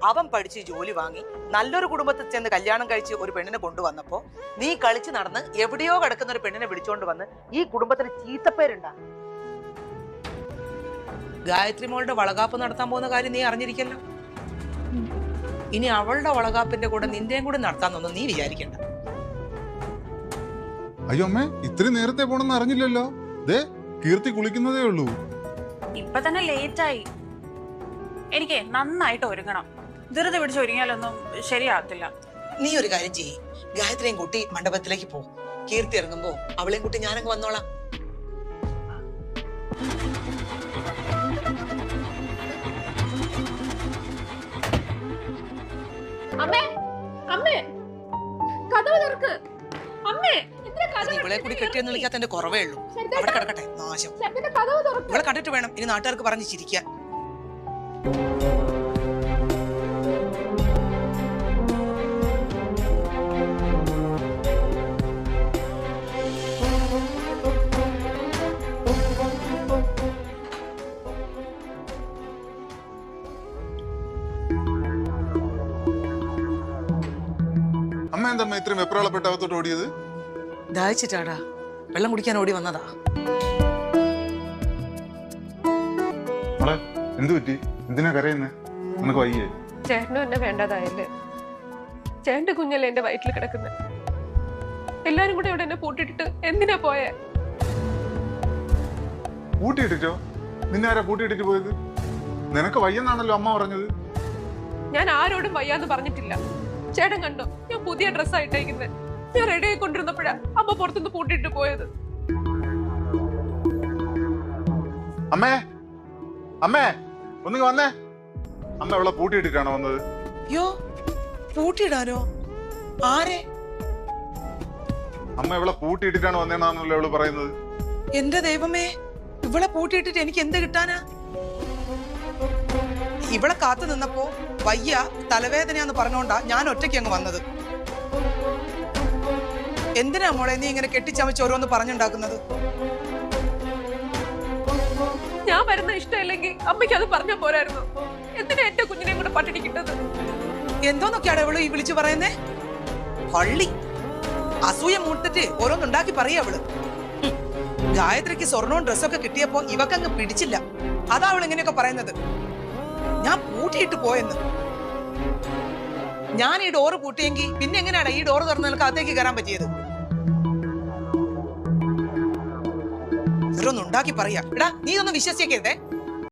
അവൻ പഠിച്ച് ജോലി വാങ്ങി നല്ലൊരു കുടുംബത്തിൽ ചെന്ന് കല്യാണം കഴിച്ച് ഒരു പെണ്ണിനെ കൊണ്ടുവന്നപ്പോ നീ കളിച്ച് നടന്ന് എവിടെയോ കിടക്കുന്ന ഒരു പെണ്ണിനെ വിളിച്ചോണ്ട് വന്ന് ഈ കുടുംബത്തിന് ചീത്തപ്പേരുണ്ടാ. ഗായത്രി മോളുടെ വളകാപ്പ് നടത്താൻ പോകുന്ന കാര്യം നീ അറിഞ്ഞിരിക്കല്ലോ. ഇനി അവളുടെ വളകാപ്പിന്റെ കൂടെ നിന്റെയും കൂടെ നടത്താന്നൊന്നും നീ വിചാരിക്കണ്ട. അയ്യോ അമ്മേ, ഇത്രയും നേരത്തെ പോണെന്ന് അറിഞ്ഞില്ലല്ലോ. ദേ കീർത്തി കുളിക്കുന്നതേ ഉള്ളൂ. ഇപ്പൊ തന്നെ ലേറ്റ് ആയി. എനിക്ക് നന്നായിട്ട് ഒരുങ്ങണം. ധൃതി പിടിച്ച് ഒരുങ്ങിയാലൊന്നും ശരിയാകത്തില്ല. നീ ഒരു കാര്യം ചെയ്യ്, ഗായത്രിയും കൂട്ടി മണ്ഡപത്തിലേക്ക് പോ. കീർത്തി ഇറങ്ങുമ്പോ അവളെയും കൂട്ടി ഞാനങ്ങ് വന്നോളാം. അമ്മേ, അമ്മേ, കതവ് തുറക്ക്. അമ്മേ, ഇവളെ കൂടി കെട്ടിയെന്ന് വിളിക്കാത്ത എന്റെ കുറവേ ഉള്ളൂ. അവിടെ കിടക്കട്ടെ നാശം. കതവ് തുറക്ക്. ഇവളെ കണ്ടിട്ട് വേണം ഇനി നാട്ടുകാർക്ക് പറഞ്ഞ് ചിരിക്കാൻ. അമ്മ എന്താ ഇത്രയും വെപ്രാളപ്പെട്ട അകത്തോട്ട് ഓടിയത്? ദാഹിച്ചിട്ടാടാ, വെള്ളം കുടിക്കാൻ ഓടി വന്നതാ. മോളെ എന്തു പറ്റി? എന്തിനാ കരയുന്നേ? നിനക്ക് വയ്യേ? ചേട്ടനും എന്നെ വേണ്ടതായല്ലേ. ചേട്ടന്റെ കുഞ്ഞല്ലേ എന്റെ വയറ്റിൽ കിടക്കുന്നത്. എല്ലാരും കൂടെ ഇവിടെ എന്നെ പൂട്ടിട്ടിട്ട് എന്തിനാ പോയേ? പൂട്ടിയിട്ടിട്ടോ? നിന്നാരാ പൂട്ടിയിട്ടിട്ട് പോയത്? നിനക്ക് വയ്യെന്നാണല്ലോ അമ്മ പറഞ്ഞത്. ഞാൻ ആരോടും വയ്യാന്ന് പറഞ്ഞിട്ടില്ല. ചേട്ടൻ കണ്ടോ ഞാൻ പുതിയ ഡ്രസ്സായിട്ടേക്കുന്നത്? ഞാൻ റെഡി ആയിക്കൊണ്ടിരുന്നപ്പോഴാ അമ്മ പുറത്തുനിന്ന് പൂട്ടിട്ട് പോയത്. അമ്മേ, അമ്മേ ഒന്നിങ്ങ് വന്നേ. അമ്മ അവളെ പൂട്ടിയിട്ടിട്ടാണോ വന്നത്? യോ, പൂട്ടിയിടാനോ? ആരെ? അമ്മ ഇവളെ പൂട്ടിയിട്ടിട്ടാണ് വന്നേന്നാണല്ലോ അവള് പറയുന്നത്. എന്റെ ദൈവമേ, ഇവളെ പൂട്ടിയിട്ടിട്ട് എനിക്ക് എന്ത് കിട്ടാനാ? ഇവളെ കാത്തു നിന്നപ്പോ വയ്യ, തലവേദനയാന്ന് പറഞ്ഞോണ്ടാ ഞാൻ ഒറ്റയ്ക്ക് അങ്ങ് വന്നത്. എന്തിനാ മോളെ നീ ഇങ്ങനെ കെട്ടിച്ചമച്ച് ഓരോന്ന് പറഞ്ഞുണ്ടാക്കുന്നത്? ഞാൻ വരുന്ന ഇഷ്ടമില്ലെങ്കിൽ അമ്മയ്ക്ക് അത് പറഞ്ഞാ പോരായിരുന്നു. എന്തിനാ എന്റെ കുഞ്ഞിനെ കൂടെ പട്ടിണി കിട്ടത്? എന്തോന്നൊക്കെയാണ് ഇവള് ഈ വിളിച്ചു പറയുന്നേ? പള്ളി അസൂയ മൂട്ടിട്ട് ഓരോന്നുണ്ടാക്കി പറയാ അവള്. ഗായത്രിക്ക് സ്വർണവും ഡ്രസ്സൊക്കെ കിട്ടിയപ്പോ ഇവക്കങ്ങ് പിടിച്ചില്ല. അതാ അവൾ ഇങ്ങനെയൊക്കെ പറയുന്നത്. ഞാൻ പൂട്ടിയിട്ട് പോയെന്ന്. ഞാൻ ഈ ഡോറ് പൂട്ടിയെങ്കിൽ പിന്നെ എങ്ങനെയാണ് ഈ ഡോറ് തുറന്ന് നിനക്ക് അകത്തേക്ക് കയറാൻ പറ്റിയത്? ഓരോന്നുണ്ടാക്കി പറയാ. എടാ, നീ ഒന്നും വിശ്വസിക്കരുതേ.